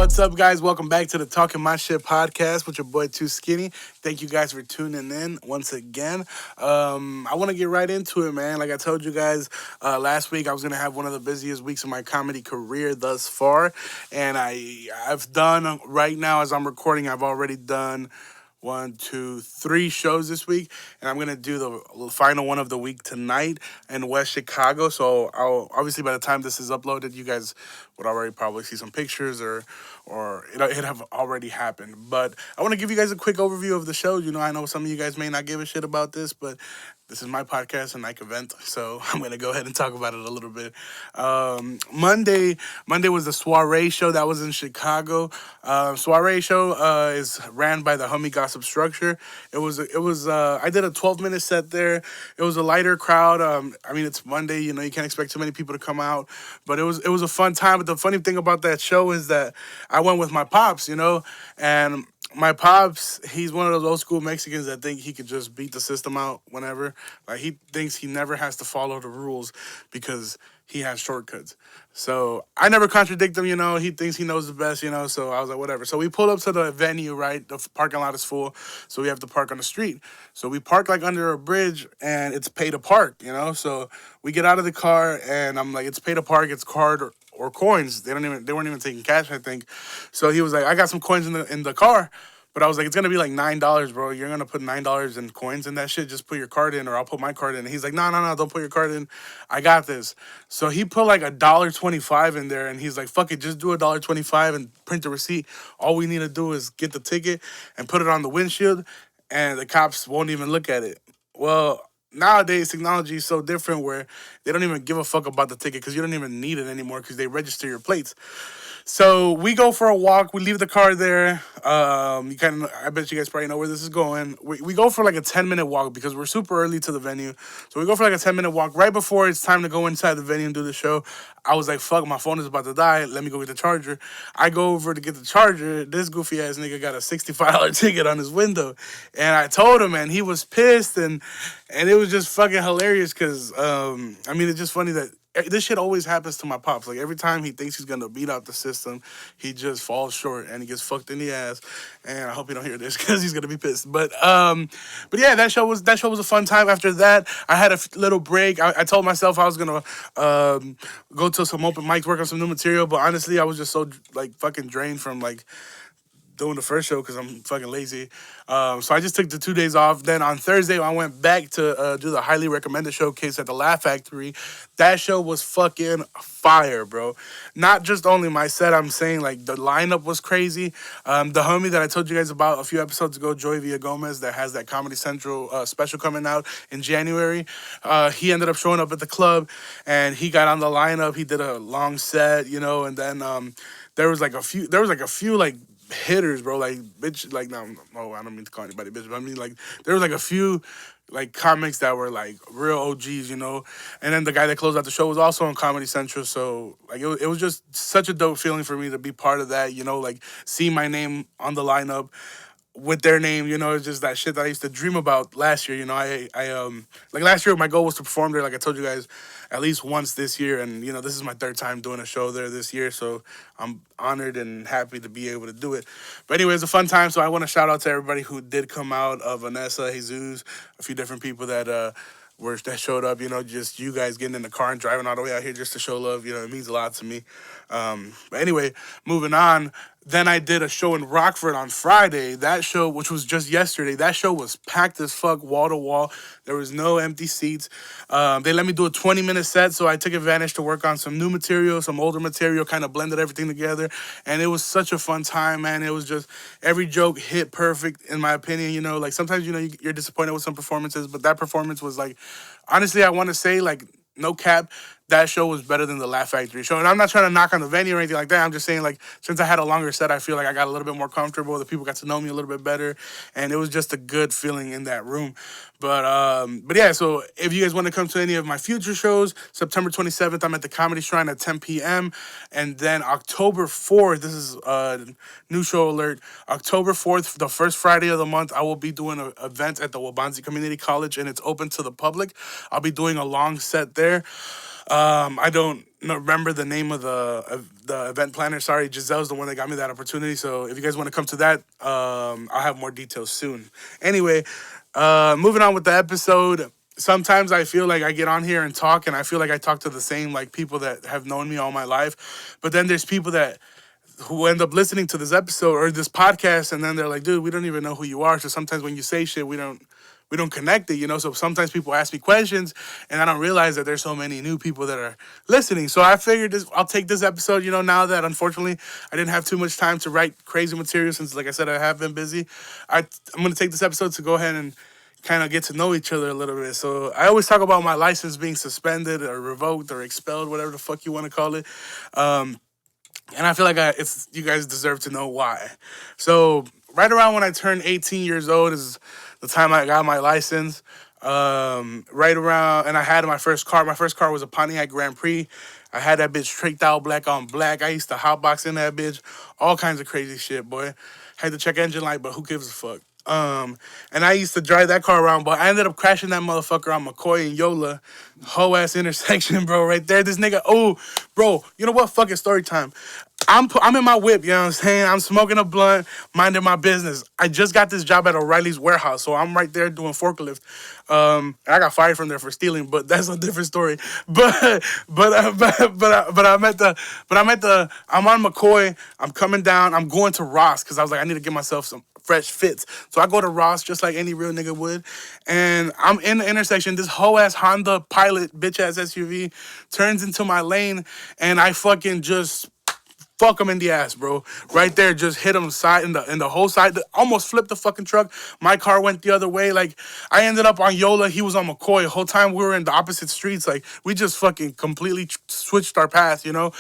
What's up, guys? Welcome back to the Talkin My Shit podcast with your boy Too Skinny. Thank you guys for tuning in once again. I want to get right into it, man. Like I told you guys last week, I was gonna have one of the busiest weeks of my comedy career thus far, and I've done right now as I'm recording. I've already done one, two, three shows this week, and I'm gonna do the final one of the week tonight in West Chicago. So I'll obviously by the time this is uploaded, you guys would already probably see some pictures or it have already happened. But I want to give you guys a quick overview of the show. You know, I know some of you guys may not give a shit about this, but this is my podcast and I can vent, so I'm gonna go ahead and talk about it a little bit. Monday was the soiree show that was in Chicago. Soiree show is ran by the Hummy Gossip Structure. It was I did a 12-minute set there. It was a lighter crowd. I mean, it's Monday, you know, you can't expect too many people to come out, but it was a fun time. But the funny thing about that show is that I went with my pops, you know, and my pops, he's one of those old school Mexicans that think he could just beat the system out whenever. Like, he thinks he never has to follow the rules because he has shortcuts. So I never contradict him, you know. He thinks he knows the best, you know. So I was like, whatever. So we pull up to the venue, right? The parking lot is full, so we have to park on the street. So we park like under a bridge, and it's pay to park, you know. So we get out of the car, and I'm like, it's pay to park. It's card or coins. They weren't even taking cash, I think. So he was like, I got some coins in the car. But I was like, it's gonna be like $9, bro. You're gonna put $9 in coins in that shit. Just put your card in, or I'll put my card in. And he's like, no, don't put your card in. I got this. So he put like $1.25 in there, and he's like, fuck it, just do $1.25 and print the receipt. All we need to do is get the ticket and put it on the windshield, and the cops won't even look at it. Well, nowadays technology is so different where they don't even give a fuck about the ticket because you don't even need it anymore because they register your plates. So we go for a walk. We leave the car there. I bet you guys probably know where this is going. We go for like a 10-minute walk because we're super early to the venue. So we go for like a 10-minute walk right before it's time to go inside the venue and do the show. I was like, fuck, my phone is about to die. Let me go get the charger. I go over to get the charger. This goofy ass nigga got a $65 ticket on his window. And I told him, and he was pissed. And it was just fucking hilarious because, I mean, it's just funny that this shit always happens to my pops. Like, every time he thinks he's gonna beat out the system, he just falls short and he gets fucked in the ass. And I hope he don't hear this because he's gonna be pissed. But yeah, that show was a fun time. After that, I had a little break. I told myself I was gonna go to some open mics, work on some new material. But honestly, I was just so like fucking drained from like doing the first show because I'm fucking lazy. So I just took the 2 days off. Then on Thursday, I went back to do the highly recommended showcase at the Laugh Factory. That show was fucking fire, bro. Not just only my set, I'm saying like the lineup was crazy. The homie that I told you guys about a few episodes ago, Joy Villagomez, that has that Comedy Central special coming out in January, he ended up showing up at the club and he got on the lineup. He did a long set, you know, and then there was like a few like hitters, bro. Like, bitch, like, no, I don't mean to call anybody bitch, but I mean, like, there was like a few like comics that were like real OGs, you know. And then the guy that closed out the show was also on Comedy Central, so like it was just such a dope feeling for me to be part of that, you know, like see my name on the lineup with their name, you know. It's just that shit that I used to dream about last year, you know. I like last year my goal was to perform there, like I told you guys, at least once this year, and you know, this is my third time doing a show there this year, so I'm honored and happy to be able to do it. But anyway, it's a fun time, so I want to shout out to everybody who did come out, Vanessa, Jesus, a few different people that showed up, you know, just you guys getting in the car and driving all the way out here just to show love, you know, it means a lot to me. But anyway, moving on. Then I did a show in Rockford on Friday. That show, which was just yesterday, that show was packed as fuck, wall to wall. There was no empty seats. They let me do a 20-minute set, so I took advantage to work on some new material, some older material, kind of blended everything together. And it was such a fun time, man. It was just, every joke hit perfect, in my opinion. You know, like sometimes, you know, you're disappointed with some performances, but that performance was like, honestly, I want to say, like, no cap, that show was better than the Laugh Factory show. And I'm not trying to knock on the venue or anything like that. I'm just saying, like, since I had a longer set, I feel like I got a little bit more comfortable. The people got to know me a little bit better. And it was just a good feeling in that room. But yeah, so if you guys want to come to any of my future shows, September 27th, I'm at the Comedy Shrine at 10 p.m. And then October 4th, this is a new show alert, October 4th, the first Friday of the month, I will be doing an event at the Wabanzi Community College, and it's open to the public. I'll be doing a long set there. I don't remember the name of the event planner. Sorry, Giselle's the one that got me that opportunity. So if you guys want to come to that, I'll have more details soon. Anyway, moving on with the episode. Sometimes I feel like I get on here and talk, and I feel like I talk to the same like people that have known me all my life. But then there's people that who end up listening to this episode or this podcast, and then they're like, dude, we don't even know who you are. So sometimes when you say shit, we don't connect it, you know. So sometimes people ask me questions, and I don't realize that there's so many new people that are listening. So I figured I'll take this episode, you know, now that unfortunately I didn't have too much time to write crazy material since, like I said, I have been busy. I'm gonna take this episode to go ahead and kind of get to know each other a little bit. So I always talk about my license being suspended or revoked or expelled, whatever the fuck you want to call it. And I feel like it's you guys deserve to know why. So right around when I turned 18 years old is the time I got my license. Right around, and I had my first car. My first car was a Pontiac Grand Prix. I had that bitch tricked out black on black. I used to hotbox in that bitch. All kinds of crazy shit, boy. Had to check engine light, but who gives a fuck? And I used to drive that car around, but I ended up crashing that motherfucker on McCoy and Yola, whole ass intersection, bro. Right there, this nigga. Oh, bro, you know what? Fucking story time. I'm in my whip, you know what I'm saying? I'm smoking a blunt, minding my business. I just got this job at O'Reilly's warehouse, so I'm right there doing forklift. I got fired from there for stealing, but that's a different story. I'm on McCoy. I'm coming down. I'm going to Ross because I was like, I need to get myself some fresh fits. So I go to Ross just like any real nigga would, and I'm in the intersection. This whole ass Honda Pilot bitch ass SUV turns into my lane, and I fucking just fuck him in the ass, bro. Right there, just hit him side in the whole side. Almost flipped the fucking truck. My car went the other way. Like I ended up on Yola. He was on McCoy. The whole time we were in the opposite streets. Like we just fucking completely switched our path, you know.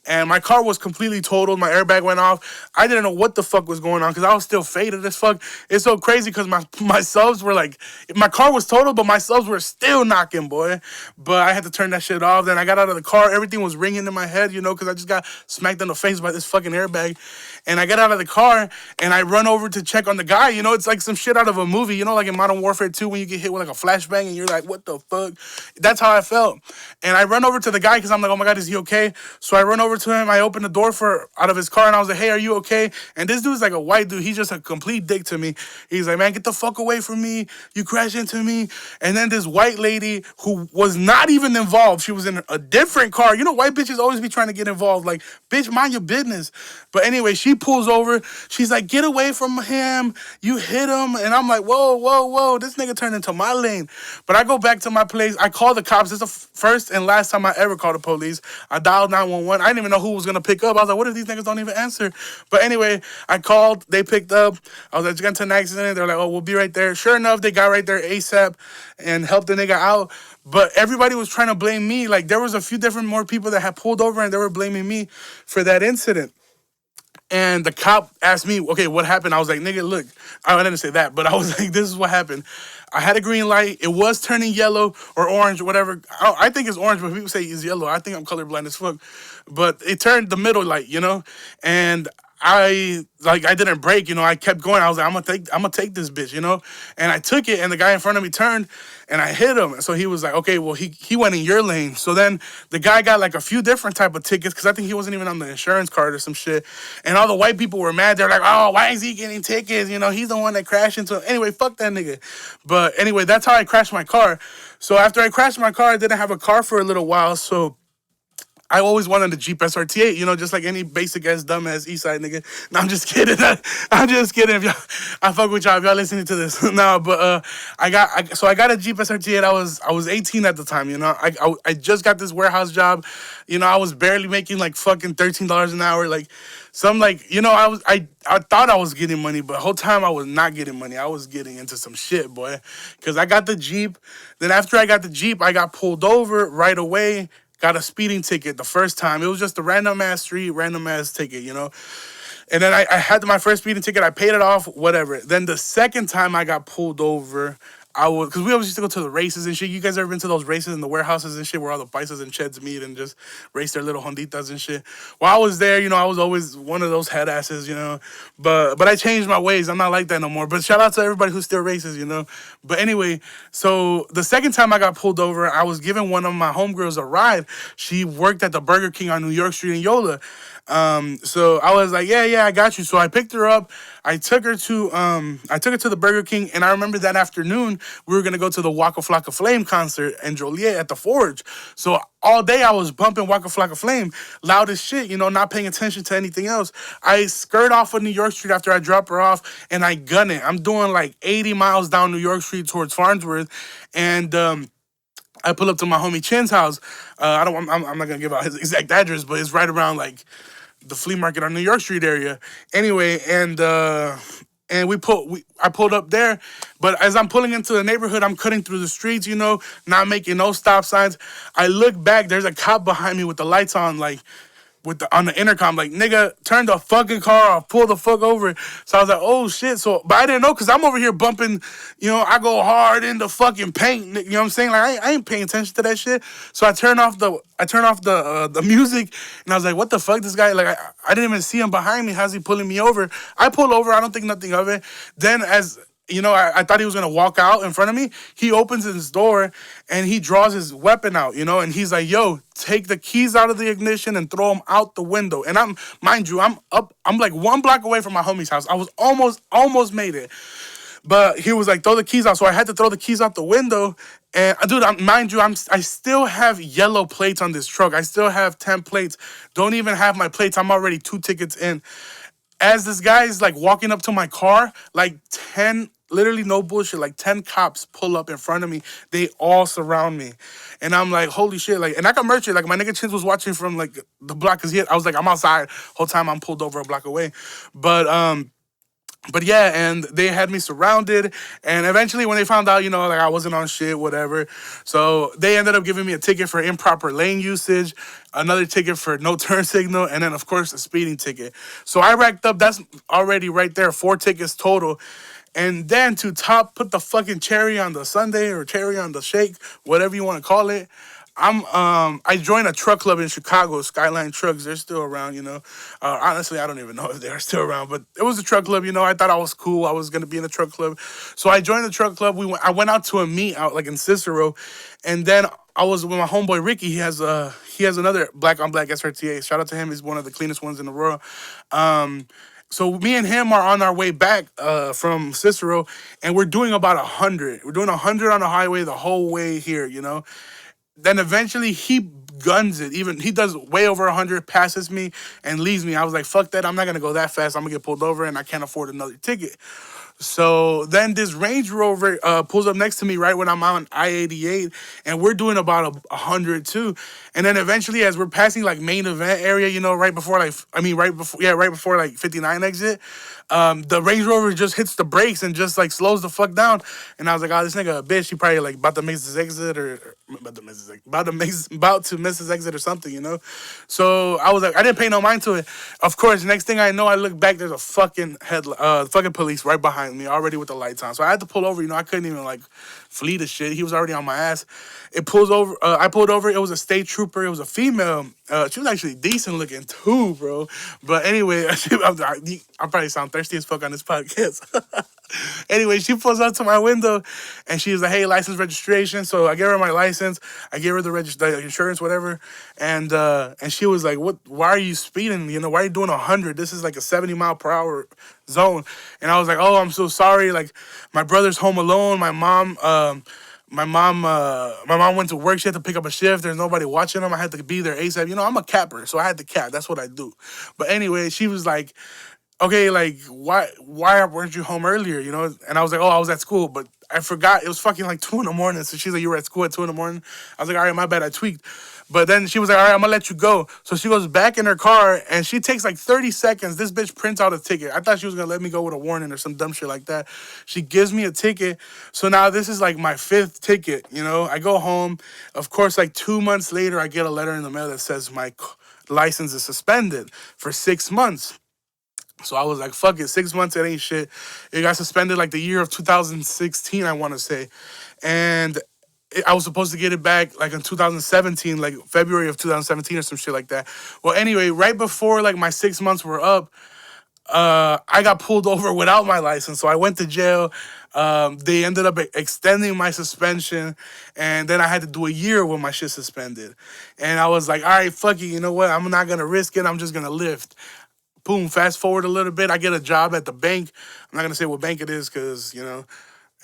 And my car was completely totaled. My airbag went off. I didn't know what the fuck was going on because I was still faded as fuck. It's so crazy because my subs were like, my car was totaled, but my subs were still knocking, boy. But I had to turn that shit off. Then I got out of the car. Everything was ringing in my head, you know, because I just got smacked in the face by this fucking airbag. And I get out of the car and I run over to check on the guy. You know, it's like some shit out of a movie, you know, like in Modern Warfare 2 when you get hit with like a flashbang and you're like, what the fuck? That's how I felt. And I run over to the guy because I'm like, oh my God, is he okay? So I run over to him. I open the door out of his car and I was like, hey, are you okay? And this dude's like a white dude. He's just a complete dick to me. He's like, man, get the fuck away from me. You crash into me. And then this white lady who was not even involved, she was in a different car. You know, white bitches always be trying to get involved. Like, bitch, mind your business. But anyway, she pulls over. She's like, get away from him. You hit him. And I'm like, whoa, whoa, whoa. This nigga turned into my lane. But I go back to my place. I call the cops. This is the first and last time I ever called the police. I dialed 911. I didn't even know who was going to pick up. I was like, what if these niggas don't even answer? But anyway, I called. They picked up. I was like, you got into an accident? They're like, oh, we'll be right there. Sure enough, they got right there ASAP and helped the nigga out. But everybody was trying to blame me. Like, there was a few different more people that had pulled over and they were blaming me for that incident. And the cop asked me, okay, what happened? I was like, nigga, look, I didn't say that, but I was like, this is what happened. I had a green light. It was turning yellow or orange or whatever. I think it's orange, but people say it's yellow. I think I'm colorblind as fuck. But it turned the middle light, you know? And I didn't brake, you know. I kept going. I was like, I'm gonna take this bitch, you know. And I took it, and the guy in front of me turned, and I hit him. So he was like, okay, well he went in your lane. So then the guy got like a few different type of tickets because I think he wasn't even on the insurance card or some shit. And all the white people were mad. They're like, oh, why is he getting tickets? You know, he's the one that crashed into him. Anyway, fuck that nigga. But anyway, that's how I crashed my car. So after I crashed my car, I didn't have a car for a little while. So I always wanted a Jeep SRT8, you know, just like any basic ass dumbass Eastside nigga. No, I'm just kidding. I'm just kidding. If y'all, I fuck with y'all if y'all listening to this. No, but I got a Jeep SRT8. I was 18 at the time, you know. I just got this warehouse job, you know. I was barely making like fucking $13 an hour, like some like, you know. I thought I was getting money, but the whole time I was not getting money. I was getting into some shit, boy, because I got the Jeep. Then after I got the Jeep, I got pulled over right away. Got a speeding ticket the first time. It was just a random ass street, random ass ticket, you know. And then I had my first speeding ticket. I paid it off, whatever. Then the second time I got pulled over, I would, because we always used to go to the races and shit. You guys ever been to those races in the warehouses and shit where all the paisas and cheds meet and just race their little Honditas and shit? Well, I was there, I was always one of those head asses. But I changed my ways. I'm not like that no more. But shout out to everybody who still races. But anyway, so the second time I got pulled over, I was giving one of my homegirls a ride. She worked at the Burger King on New York Street in Yola. So I was like, yeah, I got you. So I picked her up. I took her to the Burger King, and I remember that afternoon we were gonna go to the Waka Flocka Flame concert in Joliet at the Forge. So all day I was bumping Waka Flocka Flame, loud as shit, not paying attention to anything else. I skirt off of New York Street after I drop her off, and I gun it. I'm doing like 80 miles down New York Street towards Farnsworth, and I pull up to my homie Chin's house. I'm not gonna give out his exact address, but it's right around like the flea market on New York Street area. Anyway, and I pulled up there, but as I'm pulling into the neighborhood, I'm cutting through the streets, not making no stop signs. I look back, there's a cop behind me with the lights on, like on the intercom, like, nigga, turn the fucking car off, pull the fuck over. So I was like, oh shit. So, but I didn't know, because I'm over here bumping, I go hard in the fucking paint. You know what I'm saying? Like, I ain't paying attention to that shit. So I turn off the music, and I was like, what the fuck, this guy, like, I didn't even see him behind me. How's he pulling me over? I pull over, I don't think nothing of it. Then I thought he was gonna walk out in front of me. He opens his door and he draws his weapon out, and he's like, yo, take the keys out of the ignition and throw them out the window. And mind you, I'm like 1 block away from my homie's house. I was almost made it. But he was like, throw the keys out. So I had to throw the keys out the window. And dude, mind you, I still have yellow plates on this truck. I still have 10 plates. Don't even have my plates. I'm already 2 tickets in. As this guy is like walking up to my car, like 10, literally no bullshit, like 10 cops pull up in front of me. They all surround me. And I'm like, holy shit. Like, and I got merchant. Like, my nigga Chins was watching from like the block, because I was like, I'm outside. Whole time I'm pulled over a block away. But yeah, and they had me surrounded, and eventually when they found out, like, I wasn't on shit, whatever, so they ended up giving me a ticket for improper lane usage, another ticket for no turn signal, and then of course a speeding ticket. So I racked up, that's already right there, 4 tickets total. And then to put the fucking cherry on the sundae, or cherry on the shake, whatever you want to call it, I joined a truck club in Chicago, Skyline Trucks. They're still around. Honestly, I don't even know if they're still around, but it was a truck club. I thought I was cool. I was gonna be in a truck club, so I joined the truck club. I went out to a meet out like in Cicero, and then I was with my homeboy Ricky. He has another black on black SRTA. Shout out to him. He's one of the cleanest ones in the world. So me and him are on our way back from Cicero, and we're doing about 100. We're doing 100 on the highway the whole way here. Then eventually he guns it. Even he does way over 100, passes me and leaves me. I was like, fuck that. I'm not gonna go that fast. I'm gonna get pulled over, and I can't afford another ticket. So then this Range Rover pulls up next to me right when I'm on I-88, and we're doing about 100 too. And then eventually, as we're passing like main event area, right before right before like 59 exit, the Range Rover just hits the brakes and just like slows the fuck down. And I was like, oh, this nigga a bitch. He probably like about to miss his exit, or about to miss his exit or something. So I was like, I didn't pay no mind to it. Of course, next thing I know, I look back, there's a fucking fucking police right behind me, already with the lights on. So I had to pull over. I couldn't even like flee the shit. He was already on my ass. It pulls over. I pulled over. It was a state trooper. It was a female. She was actually decent looking too, bro. But anyway, I probably sound thirsty as fuck on this podcast. Anyway, she pulls up to my window, and she's like, hey, license, registration. So I gave her my license. I gave her the insurance, whatever. And she was like, what? Why are you speeding? Why are you doing 100? This is like a 70-mile-per-hour zone. And I was like, oh, I'm so sorry. Like, my brother's home alone. My mom went to work. She had to pick up a shift. There's nobody watching them. I had to be there ASAP. I'm a capper, so I had to cap. That's what I do. But anyway, she was like, okay, like, why weren't you home earlier, And I was like, oh, I was at school, but I forgot. It was fucking like 2 in the morning. So she's like, you were at school at 2 in the morning? I was like, all right, my bad, I tweaked. But then she was like, all right, I'm gonna let you go. So she goes back in her car, and she takes like 30 seconds. This bitch prints out a ticket. I thought she was gonna let me go with a warning or some dumb shit like that. She gives me a ticket. So now this is like my 5th ticket, I go home. Of course, like 2 months later, I get a letter in the mail that says my license is suspended for 6 months. So I was like, fuck it, 6 months, it ain't shit. It got suspended like the year of 2016, I want to say. And I was supposed to get it back like in 2017, like February of 2017 or some shit like that. Well, anyway, right before like my 6 months were up, I got pulled over without my license, so I went to jail. They ended up extending my suspension, and then I had to do a year with my shit suspended. And I was like, all right, fuck it, you know what? I'm not gonna risk it. I'm just gonna lift. Boom. Fast forward a little bit, I get a job at the bank. I'm not gonna say what bank it is, cause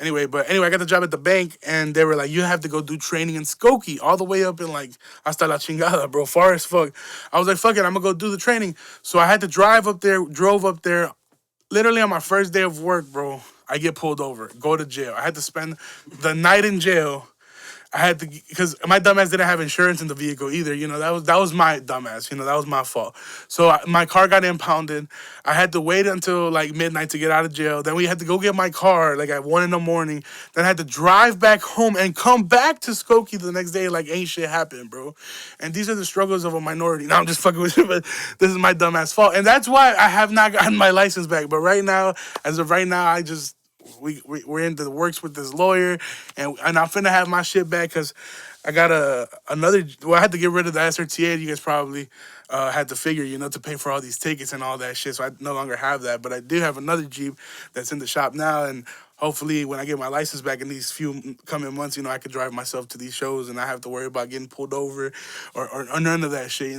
Anyway, I got the job at the bank, and they were like, "You have to go do training in Skokie, all the way up in like hasta la chingada, bro, far as fuck." I was like, "Fuck it, I'm gonna go do the training." So I had to drive up there, drove up there, literally on my first day of work, bro. I get pulled over, go to jail. I had to spend the night in jail. I had to, because my dumbass didn't have insurance in the vehicle either. That was my dumbass. That was my fault. So my car got impounded. I had to wait until like midnight to get out of jail. Then we had to go get my car like at 1 in the morning. Then I had to drive back home and come back to Skokie the next day like ain't shit happened, bro. And these are the struggles of a minority. Now I'm just fucking with you, but this is my dumbass fault, and that's why I have not gotten my license back. But right now, as of right now, I just we're into the works with this lawyer, and I'm finna have my shit back because I got another. Well, I had to get rid of the SRTA. You guys probably had to figure, to pay for all these tickets and all that shit. So I no longer have that, but I do have another Jeep that's in the shop now, and hopefully when I get my license back in these few coming months, I could drive myself to these shows and not have to worry about getting pulled over or none of that shit.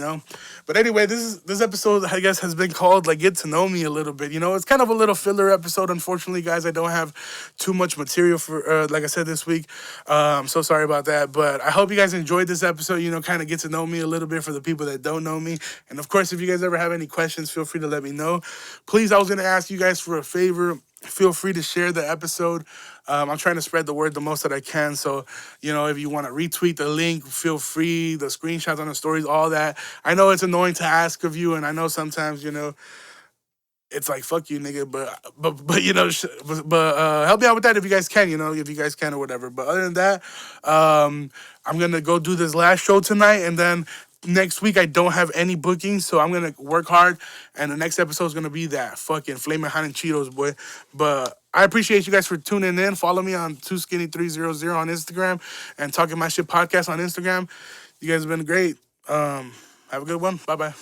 But anyway, this episode, I guess, has been called like Get to Know Me a little bit. It's kind of a little filler episode. Unfortunately, guys, I don't have too much material for like I said this week. I'm so sorry about that, but I hope you guys enjoyed this episode. Kind of get to know me a little bit for the people that don't know me. And of course, if you guys ever have any questions, feel free to let me know. Please, I was gonna ask you guys for a favor. Feel free to share the episode. I'm trying to spread the word the most that I can. So, if you want to retweet the link, feel free. The screenshots on the stories, all that. I know it's annoying to ask of you, and I know sometimes, it's like fuck you, nigga. But help me out with that if you guys can. If you guys can or whatever. But other than that, I'm gonna go do this last show tonight, and then next week I don't have any bookings, so I'm gonna work hard. And the next episode is gonna be that fucking Flamin' Hot and Cheetos, boy. But I appreciate you guys for tuning in. Follow me on 2skinny300 on Instagram and Talking My Shit podcast on Instagram. You guys have been great. Have a good one. Bye bye.